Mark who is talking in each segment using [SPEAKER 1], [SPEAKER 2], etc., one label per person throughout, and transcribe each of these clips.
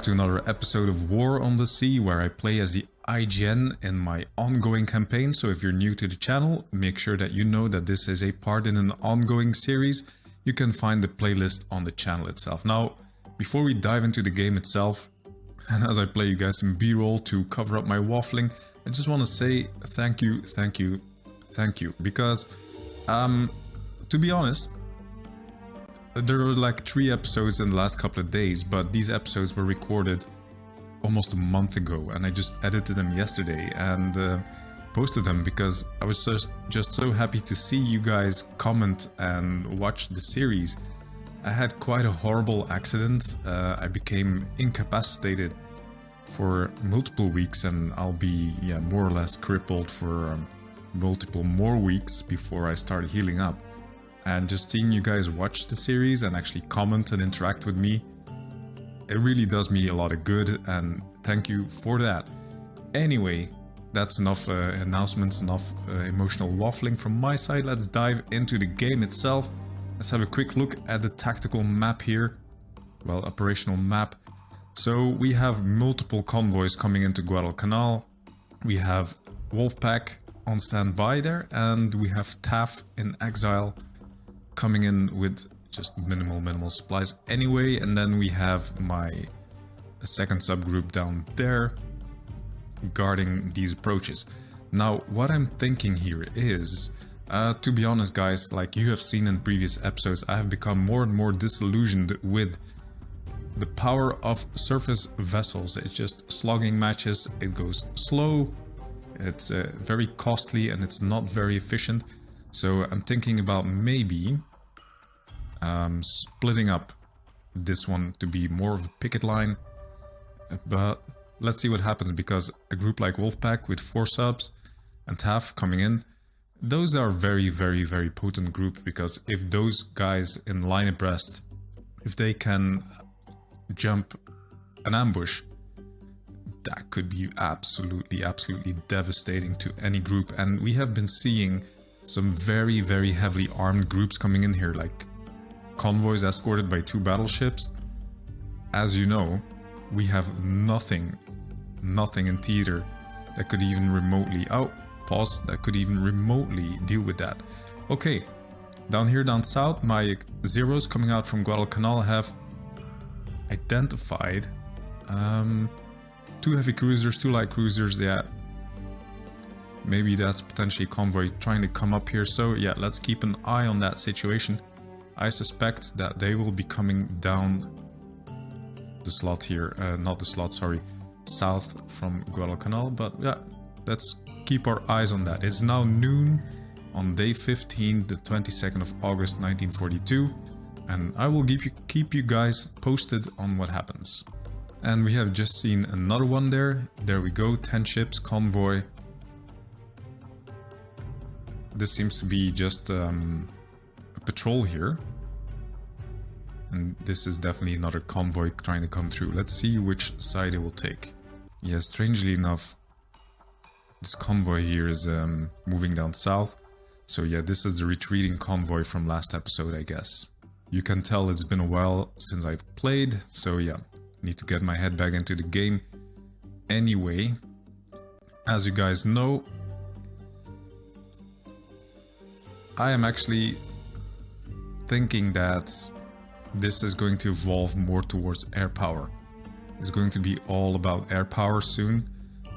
[SPEAKER 1] to another episode of War on the Sea, where I play as the IJN in my ongoing campaign. So if you're new to the channel, make sure that you know that this is a part in an ongoing series. You can find the playlist on the channel itself. Now, before we dive into the game itself, and as I play you guys some B-roll to cover up my waffling, I just want to say thank you, because to be honest, there were like 3 episodes in the last couple of days, but these episodes were recorded almost a month ago, and I just edited them yesterday and posted them because I was just so happy to see you guys comment and watch the series. I had quite a horrible accident. I became incapacitated for multiple weeks, and I'll be more or less crippled for multiple more weeks before I start healing up. And just seeing you guys watch the series and actually comment and interact with me, it really does me a lot of good, and thank you for that. Anyway, that's enough announcements, enough emotional waffling from my side. Let's dive into the game itself. Let's have a quick look at the tactical map here. Well, operational map. So we have multiple convoys coming into Guadalcanal. We have Wolfpack on standby there, and we have Paaat in Exile coming in with just minimal supplies anyway. And then we have my second subgroup down there guarding these approaches. Now, what I'm thinking here is, to be honest guys, like you have seen in previous episodes, I have become more and more disillusioned with the power of surface vessels. It's just slogging matches, it goes slow, it's very costly, and it's not very efficient. So I'm thinking about maybe splitting up this one to be more of a picket line, but let's see what happens, because a group like Wolfpack with 4 subs and Paaat coming in, those are very potent group, because if those guys in line abreast, if they can jump an ambush, that could be absolutely devastating to any group. And we have been seeing some very heavily armed groups coming in here, like convoys escorted by 2 battleships. As you know, we have nothing in theater that could even remotely that could even remotely deal with that. Okay, down here down south, my zeros coming out from Guadalcanal have identified 2 heavy cruisers, 2 light cruisers. Yeah, maybe that's potentially convoy trying to come up here. So yeah, let's keep an eye on that situation. I suspect that they will be coming down the slot here, not the slot, sorry, south from Guadalcanal, but yeah, let's keep our eyes on that. It's now noon on day 15, the 22nd of August 1942, and I will keep you guys posted on what happens. And we have just seen another one there. There we go, 10 ships, convoy. This seems to be just a patrol here. And this is definitely another convoy trying to come through. Let's see which side it will take. Yeah, strangely enough, this convoy here is moving down south. So yeah, this is the retreating convoy from last episode, I guess. You can tell it's been a while since I've played, so yeah, need to get my head back into the game. Anyway, as you guys know, I am actually thinking that this is going to evolve more towards air power. It's going to be all about air power soon.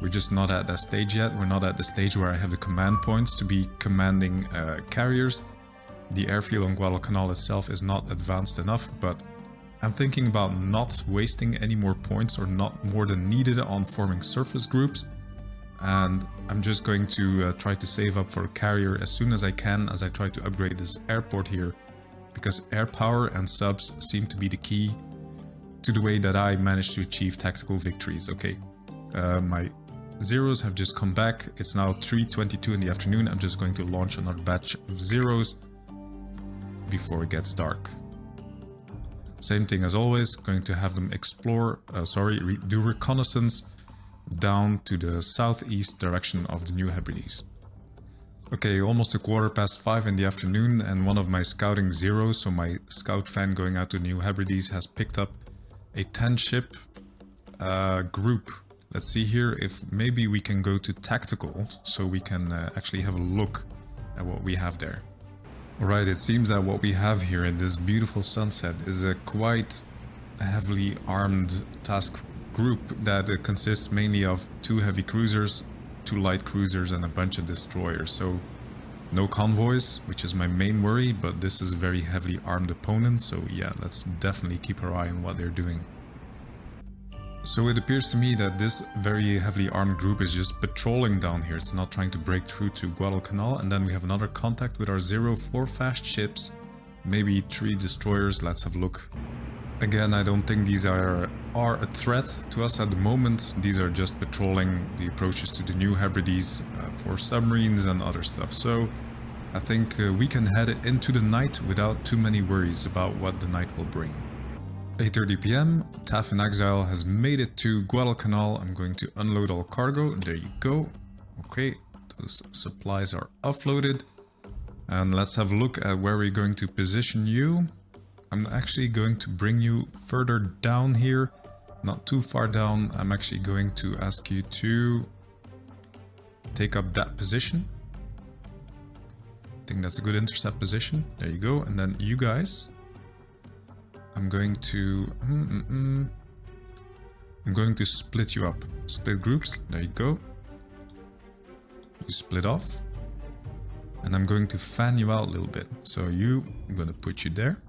[SPEAKER 1] We're just not at that stage yet. We're not at the stage where I have the command points to be commanding carriers. The airfield on Guadalcanal itself is not advanced enough, but I'm thinking about not wasting any more points, or not more than needed, on forming surface groups. And I'm just going to try to save up for a carrier as soon as I can, as I try to upgrade this airport here, because air power and subs seem to be the key to the way that I managed to achieve tactical victories. Okay, my zeros have just come back. It's now 3:22 in the afternoon. I'm just going to launch another batch of zeros before it gets dark. Same thing as always, going to have them explore, do reconnaissance down to the southeast direction of the New Hebrides. Okay, almost 5:15 in the afternoon, and one of my scouting zeros, so my scout fan going out to New Hebrides, has picked up a 10 ship group. Let's see here if maybe we can go to tactical so we can actually have a look at what we have there. Alright, it seems that what we have here in this beautiful sunset is a quite heavily armed task group that consists mainly of 2 heavy cruisers, 2 light cruisers and a bunch of destroyers. So no convoys, which is my main worry, but this is a very heavily armed opponent, so yeah, let's definitely keep our eye on what they're doing. So it appears to me that this very heavily armed group is just patrolling down here. It's not trying to break through to Guadalcanal. And then we have another contact with our 4 fast ships. Maybe 3 destroyers. Let's have a look. Again, I don't think these are a threat to us at the moment. These are just patrolling the approaches to the New Hebrides for submarines and other stuff. So I think we can head into the night without too many worries about what the night will bring. 8:30 PM, TAF in Exile has made it to Guadalcanal. I'm going to unload all cargo. There you go. Okay, those supplies are offloaded. And let's have a look at where we're going to position you. I'm actually going to bring you further down here, not too far down. I'm actually going to ask you to take up that position. I think that's a good intercept position. There you go. And then you guys, I'm going to split you up. Split groups. There you go. You split off. And I'm going to fan you out a little bit. So I'm going to put you there.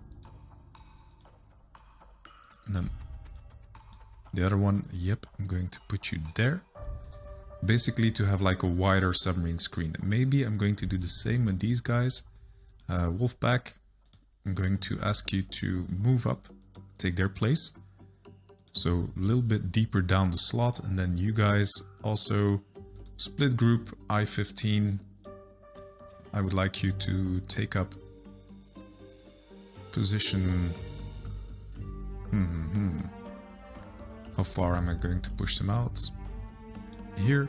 [SPEAKER 1] And then the other one, yep, I'm going to put you there. Basically to have like a wider submarine screen. Maybe I'm going to do the same with these guys. Wolfpack, I'm going to ask you to move up, take their place. So a little bit deeper down the slot, and then you guys also split group I-15. I would like you to take up position. How far am I going to push them out? Here.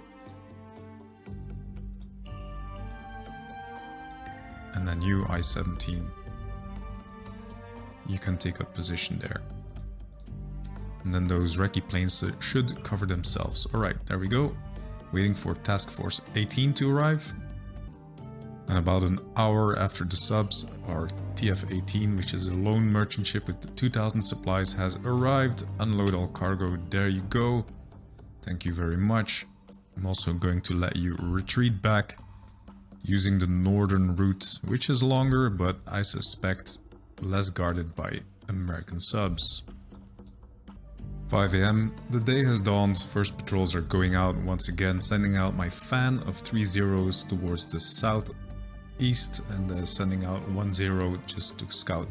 [SPEAKER 1] And then you, I-17. You can take up position there. And then those recce planes should cover themselves. Alright, there we go. Waiting for Task Force 18 to arrive. And about an hour after the subs, our TF-18, which is a lone merchant ship with 2,000 supplies, has arrived. Unload all cargo. There you go. Thank you very much. I'm also going to let you retreat back using the northern route, which is longer, but I suspect less guarded by American subs. 5 AM, the day has dawned. First patrols are going out once again, sending out my fan of 3 zeros towards the southeast and sending out 1 0 just to scout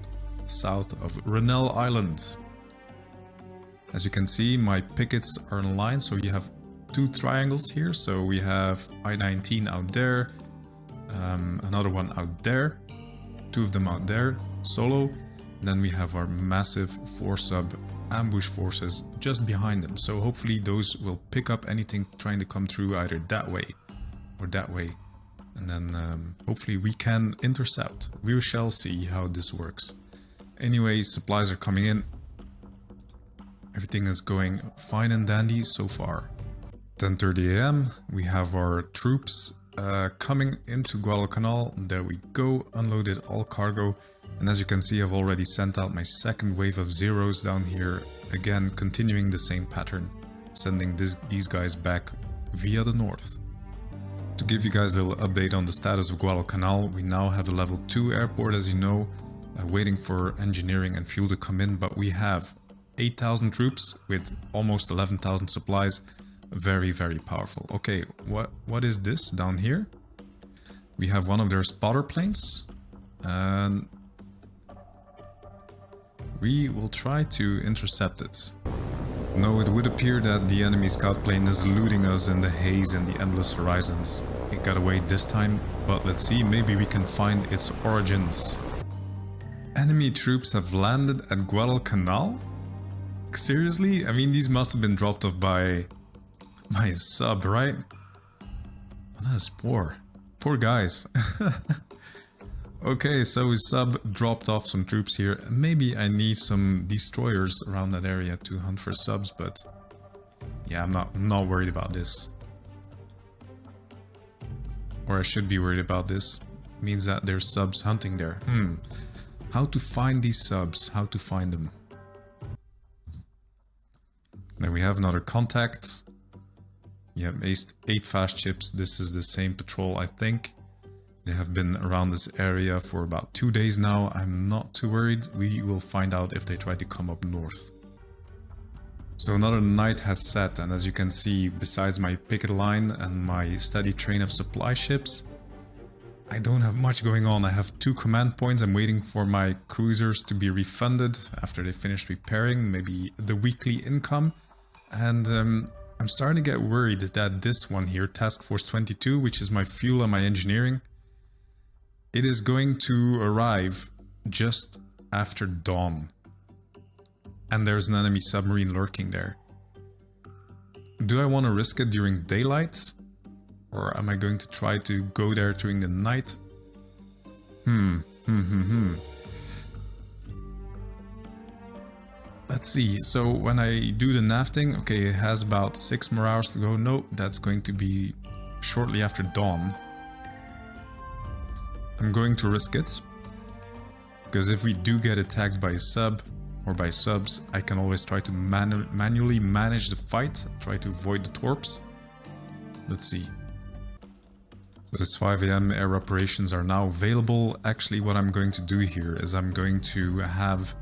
[SPEAKER 1] south of Rennell Island. As you can see, my pickets are in line, so you have 2 triangles here. So we have I-19 out there, another one out there, 2 of them out there, solo. Then we have our massive 4-sub ambush forces just behind them. So hopefully those will pick up anything trying to come through either that way or that way. And then hopefully we can intercept. We shall see how this works. Anyway, supplies are coming in. Everything is going fine and dandy so far. 10:30 AM, we have our troops coming into Guadalcanal. There we go, unloaded all cargo. And as you can see, I've already sent out my second wave of zeros down here. Again, continuing the same pattern, sending these guys back via the north. To give you guys a little update on the status of Guadalcanal, we now have a level 2 airport, as you know, waiting for engineering and fuel to come in, but we have 8,000 troops with almost 11,000 supplies. Very, very powerful. Okay, what is this down here? We have one of their spotter planes, and we will try to intercept it. No, it would appear that the enemy scout plane is eluding us in the haze and the endless horizons. It got away this time, but let's see, maybe we can find its origins. Enemy troops have landed at Guadalcanal? Seriously? I mean, these must have been dropped off by my sub, right? Oh, that is poor. Poor guys. Okay, so his sub dropped off some troops here. Maybe I need some destroyers around that area to hunt for subs, but Yeah, I'm not worried about this. Or I should be worried about this. Means that there's subs hunting there. How to find these subs? How to find them? Then we have another contact. Yeah, 8 fast chips. This is the same patrol, I think. They have been around this area for about 2 days now. I'm not too worried. We will find out if they try to come up north. So another night has set, and as you can see, besides my picket line and my steady train of supply ships, I don't have much going on. I have 2 command points. I'm waiting for my cruisers to be refunded after they finish repairing, maybe the weekly income. And I'm starting to get worried that this one here, Task Force 22, which is my fuel and my engineering, it is going to arrive just after dawn. And there's an enemy submarine lurking there. Do I want to risk it during daylight? Or am I going to try to go there during the night? Let's see. So when I do the nafting, okay, it has about 6 more hours to go. No, that's going to be shortly after dawn. I'm going to risk it. Because if we do get attacked by a sub, or by subs, I can always try to manually manage the fight, try to avoid the torps. Let's see. So it's 5 AM, air operations are now available. Actually, what I'm going to do here is I'm going to have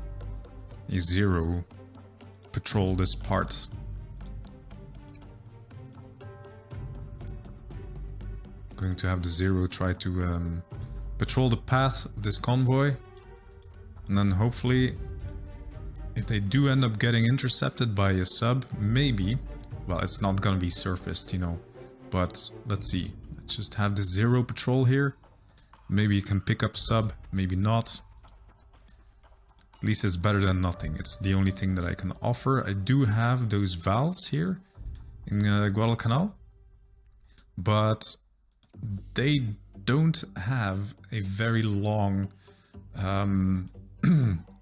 [SPEAKER 1] a 0 patrol this part. Going to have the 0 try to patrol the path of this convoy. And then hopefully, if they do end up getting intercepted by a sub, maybe, well, it's not gonna be surfaced, you know, but let's see. Let's just have the 0 patrol here. Maybe you can pick up sub, maybe not. At least it's better than nothing. It's the only thing that I can offer. I do have those valves here in Guadalcanal, but they don't have a very long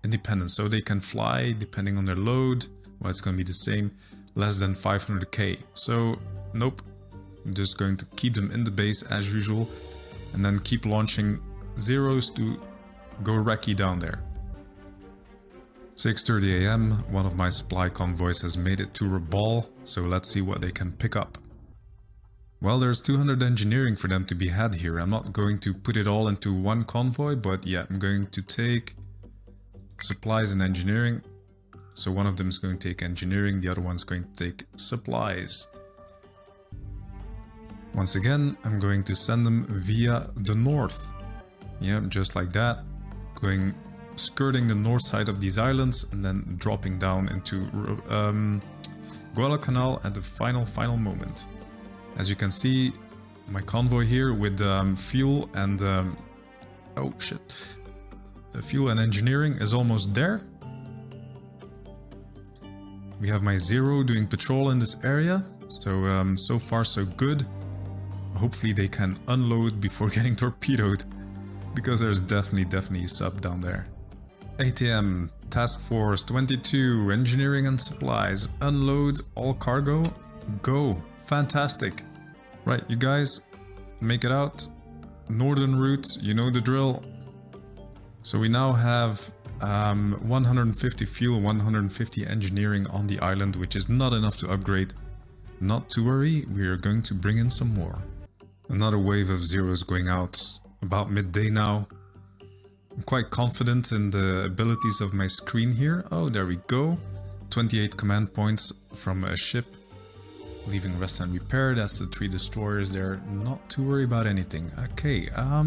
[SPEAKER 1] independence, so they can fly depending on their load. Well, it's going to be the same, less than 500k. So nope, I'm just going to keep them in the base as usual, and then keep launching 0s to go recce down there. 6:30 AM, one of my supply convoys has made it to Rabal, so let's see what they can pick up. Well, there's 200 engineering for them to be had here. I'm not going to put it all into one convoy, but yeah, I'm going to take supplies and engineering. So one of them is going to take engineering, the other one's going to take supplies. Once again, I'm going to send them via the north. Yeah, just like that. Skirting the north side of these islands and then dropping down into Guadalcanal at the final moment. As you can see, my convoy here with fuel and fuel and engineering is almost there. We have my 0 doing patrol in this area, so so far so good. Hopefully they can unload before getting torpedoed, because there's definitely a sub down there. 8 AM, Task Force 22, engineering and supplies, unload all cargo, go. Fantastic. Right, you guys, make it out. Northern route, you know the drill. So we now have 150 fuel, 150 engineering on the island, which is not enough to upgrade. Not to worry, we are going to bring in some more. Another wave of 0s going out about midday now. I'm quite confident in the abilities of my screen here. Oh, there we go. 28 command points from a ship. Leaving rest and repair, that's the 3 destroyers there. Not to worry about anything. Okay, I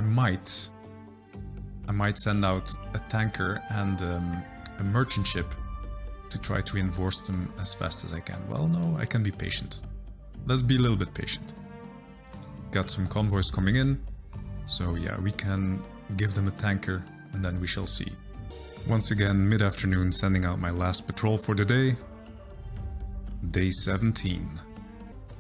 [SPEAKER 1] might send out a tanker and a merchant ship to try to reinforce them as fast as I can. Well, no, I can be patient. Let's be a little bit patient. Got some convoys coming in, so yeah, we can give them a tanker and then we shall see. Once again, mid-afternoon, sending out my last patrol for the day. Day 17.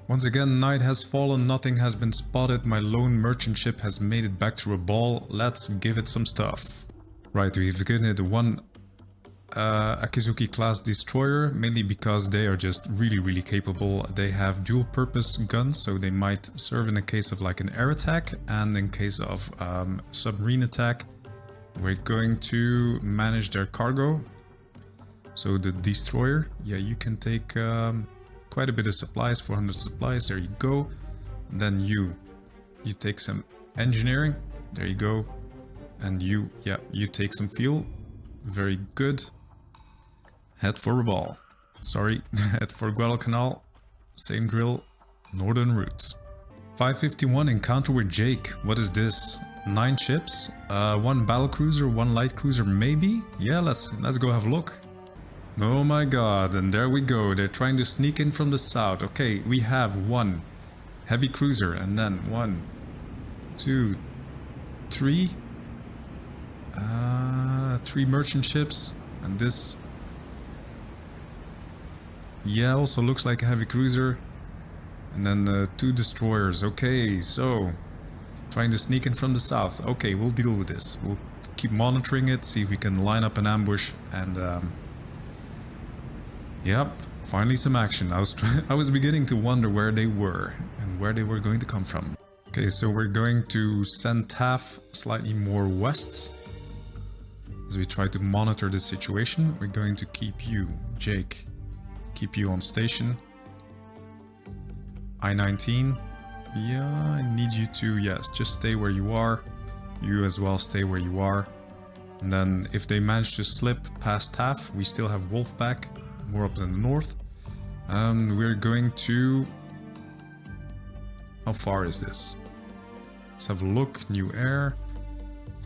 [SPEAKER 1] Once again, night has fallen, nothing has been spotted, my lone merchant ship has made it back to Rabal. Let's give it some stuff. Right, we've given it one Akizuki class destroyer, mainly because they are just really capable. They have dual purpose guns, so they might serve in the case of like an air attack and in case of submarine attack. We're going to manage their cargo. So the destroyer, yeah, you can take quite a bit of supplies, 400 supplies, there you go. And then you take some engineering, there you go. And you take some fuel, very good. Head for Rabal. Sorry, head for Guadalcanal. Same drill, northern route. 551 encounter with Jake. What is this? 9 ships, 1 battle cruiser, 1 light cruiser, maybe? Yeah, let's go have a look. Oh my god, and there we go. They're trying to sneak in from the south. Okay, we have 1 heavy cruiser and then 1, 2, 3. 3 merchant ships and this. Yeah, also looks like a heavy cruiser. And then 2 destroyers. Okay, so trying to sneak in from the south. Okay, we'll deal with this. We'll keep monitoring it, see if we can line up an ambush and yep, finally some action. I was beginning to wonder where they were and where they were going to come from. Okay, so we're going to send TAF slightly more west. As we try to monitor the situation, we're going to keep you, Jake, keep you on station. I-19, yeah, I need you to, yes, just stay where you are. You as well stay where you are. And then if they manage to slip past TAF, we still have Wolfpack, more up in the north. We're going to... How far is this? Let's have a look, new air.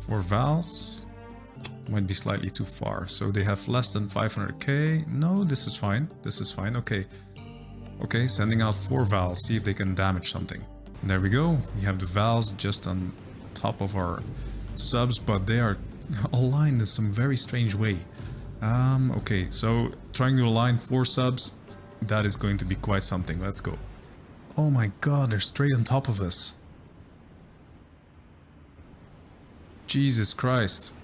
[SPEAKER 1] 4 vals. Might be slightly too far. So they have less than 500k. No, this is fine. This is fine. Okay. Okay, sending out 4 vals. See if they can damage something. And there we go. We have the vals just on top of our subs, but they are aligned in some very strange way. Okay, so trying to align 4 subs. That is going to be quite something. Let's go. Oh my god, they're straight on top of us. Jesus Christ.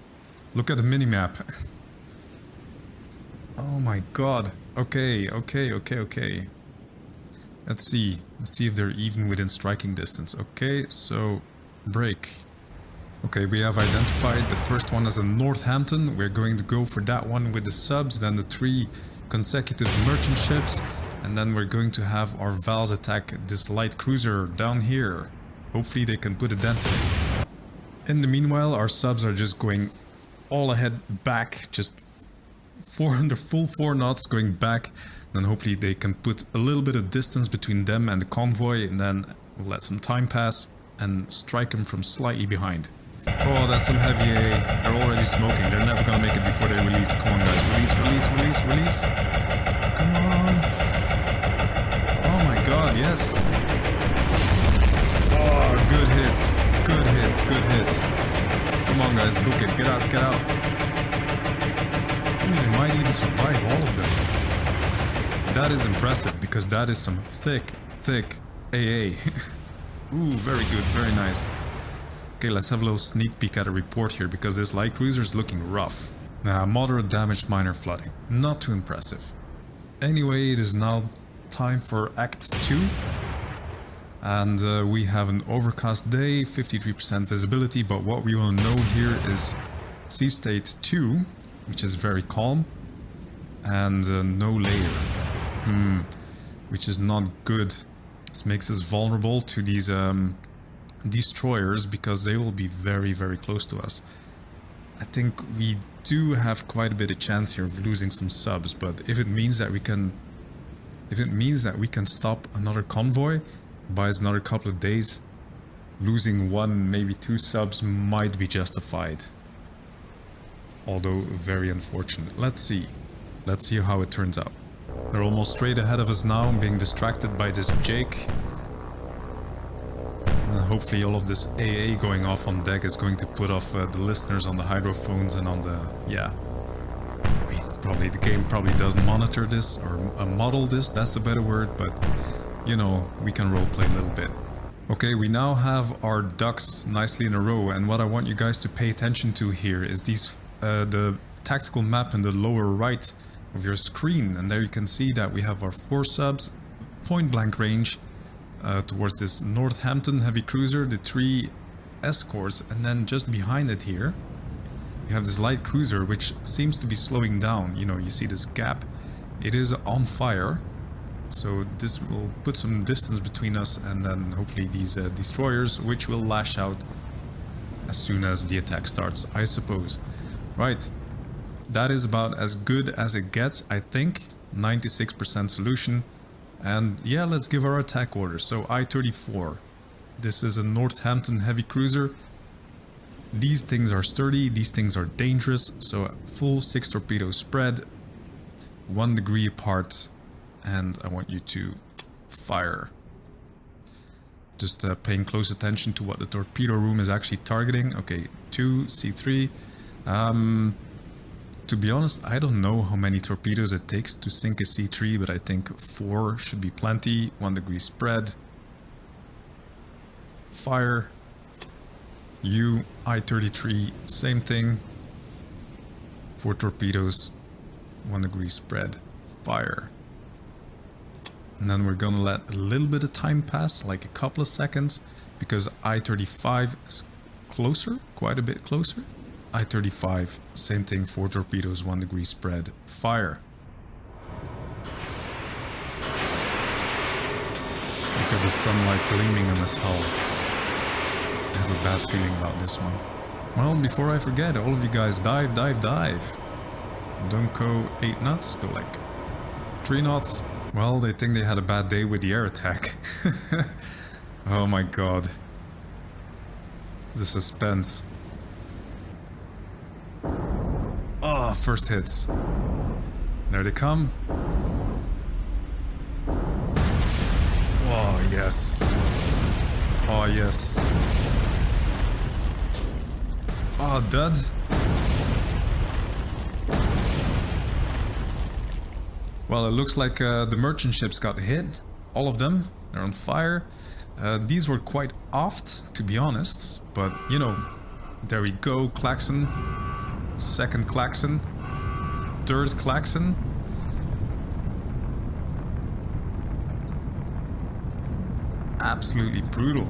[SPEAKER 1] Look at the minimap. Oh my god. Okay. Let's see if they're even within striking distance. Okay, so break. Okay, we have identified the first one as a Northampton. We're going to go for that one with the subs, then the 3 consecutive merchant ships, and then we're going to have our Vals attack this light cruiser down here. Hopefully they can put a dent in it. In the meanwhile, our subs are just going all ahead back, just 400 full 4 knots going back. Then hopefully they can put a little bit of distance between them and the convoy, and then we'll let some time pass and strike them from slightly behind. Oh, that's some heavy A. They're already smoking. They're never gonna make it before they release. Come on, guys. Release. Come on. Oh my god, yes. Oh, good hits. Come on, guys. Book it. Get out. Ooh, they might even survive all of them. That is impressive, because that is some thick AA. Ooh, very good, very nice. Okay, let's have a little sneak peek at a report here, because this light cruiser is looking rough. Moderate damage, minor flooding. Not too impressive. Anyway, it is now time for Act 2. And we have an overcast day, 53% visibility, but what we want to know here is sea state 2, which is very calm, and no layer. Which is not good. This makes us vulnerable to these destroyers, because they will be very close to us. I think we do have quite a bit of chance here of losing some subs, but if it means that we can stop another convoy, buys another couple of days, losing 1, maybe 2 subs might be justified. Although very unfortunate. Let's see how it turns out. They're almost straight ahead of us now, being distracted by this Jake. And hopefully all of this AA going off on deck is going to put off the listeners on the hydrophones and on the... yeah. I mean, probably the game probably doesn't monitor this, or model this, that's a better word, but... you know, we can roleplay a little bit. Okay, we now have our ducks nicely in a row, and what I want you guys to pay attention to here is these... the tactical map in the lower right of your screen, and there you can see that we have our 4 subs, point blank range towards this Northampton heavy cruiser, the 3 escorts, and then just behind it here you have this light cruiser which seems to be slowing down. You know, you see this gap, it is on fire, so this will put some distance between us and then hopefully these destroyers, which will lash out as soon as the attack starts, I suppose. Right, that is about as good as it gets, I think. 96% solution. And yeah, let's give our attack order. So I-34. This is a Northampton heavy cruiser. These things are sturdy, these things are dangerous. So full 6 torpedo spread, 1 degree apart, and I want you to fire. Just paying close attention to what the torpedo room is actually targeting. Okay, 2, C3. To be honest, I don't know how many torpedoes it takes to sink a C3, but I think 4 should be plenty. 1 degree spread. Fire. U, I-33, same thing. 4 torpedoes. 1 degree spread. Fire. And then we're gonna let a little bit of time pass, like a couple of seconds, because I-35 is closer, quite a bit closer. I-35, same thing, 4 torpedoes, 1 degree spread, fire. Look at the sunlight gleaming on this hull. I have a bad feeling about this one. Well, before I forget, all of you guys, dive, dive, dive. Don't go 8 knots, go like 3 knots. Well, they think they had a bad day with the air attack. Oh my god. The suspense. Oh, first hits. There they come. Oh, yes. Oh, yes. Oh, dud. Well, it looks like the merchant ships got hit. All of them. They're on fire. These were quite oft, to be honest. But, you know, there we go. Klaxon. Second klaxon. Third klaxon. Absolutely brutal.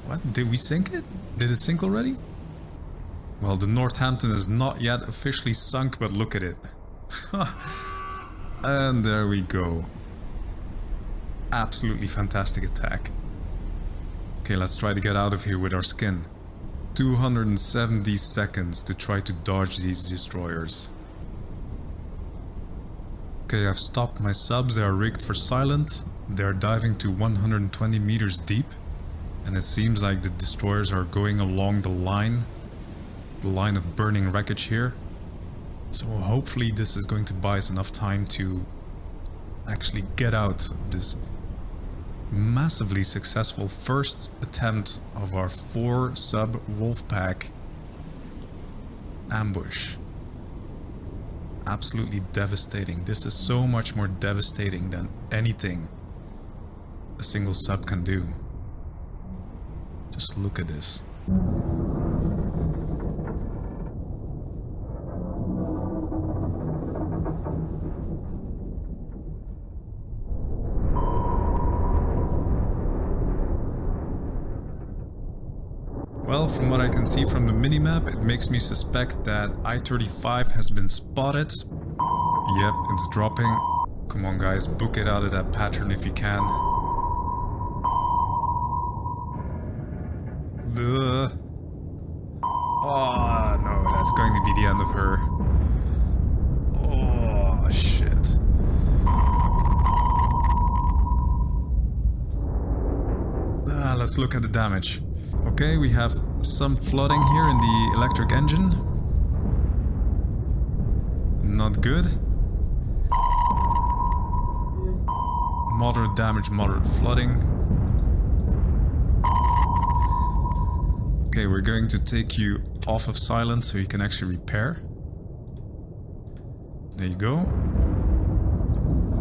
[SPEAKER 1] What? Did we sink it? Did it sink already? Well, the Northampton is not yet officially sunk, but look at it. And there we go. Absolutely fantastic attack. Okay, let's try to get out of here with our skin. 270 seconds to try to dodge these destroyers. Okay, I've stopped my subs. They are rigged for silent. They are diving to 120 meters deep. And it seems like the destroyers are going along the line of burning wreckage here. So hopefully this is going to buy us enough time to actually get out of this massively successful first attempt of our 4 sub Wolfpack ambush. Absolutely devastating. This is so much more devastating than anything a single sub can do. Just look at this. Well, from what I can see from the minimap, it makes me suspect that I-35 has been spotted. Yep, it's dropping. Come on guys, book it out of that pattern if you can. Oh no, that's going to be the end of her. Oh shit. Let's look at the damage. Okay, we have some flooding here in the electric engine. Not good. Moderate damage, moderate flooding. Okay, we're going to take you off of silent so you can actually repair. There you go.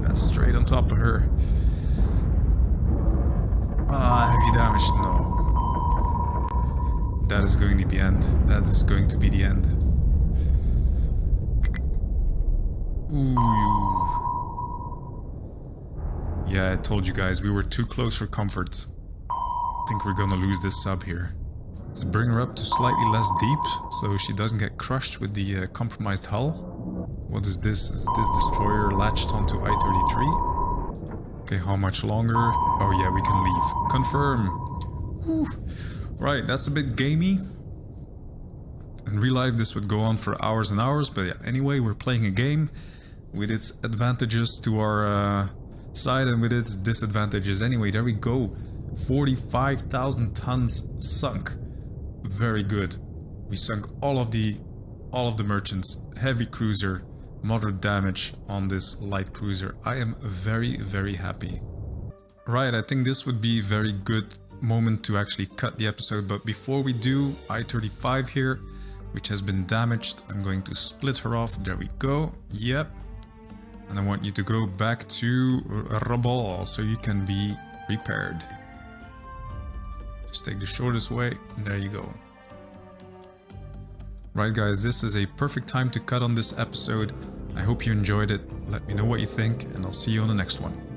[SPEAKER 1] That's straight on top of her. Ah, heavy damage, no. that is going to be end. That is going to be the end. Ooh. Yeah, I told you guys, we were too close for comfort. I think we're gonna lose this sub here. Let's bring her up to slightly less deep, so she doesn't get crushed with the compromised hull. What is this? Is this destroyer latched onto I-33? Okay, how much longer? Oh yeah, we can leave. Confirm! Whew. Right, that's a bit gamey. In real life this would go on for hours and hours, but yeah, anyway, we're playing a game with its advantages to our side and with its disadvantages. Anyway, there we go. 45,000 tons sunk. Very good. We sunk all of the merchants, heavy cruiser, moderate damage on this light cruiser. I am very, very happy. Right, I think this would be a very good moment to actually cut the episode, but before we do, I-35 here, which has been damaged, I'm going to split her off. There we go. Yep. And I want you to go back to Rabal so you can be repaired. Just take the shortest way. There you go. Right guys, this is a perfect time to cut on this episode. I hope you enjoyed it. Let me know what you think and I'll see you on the next one.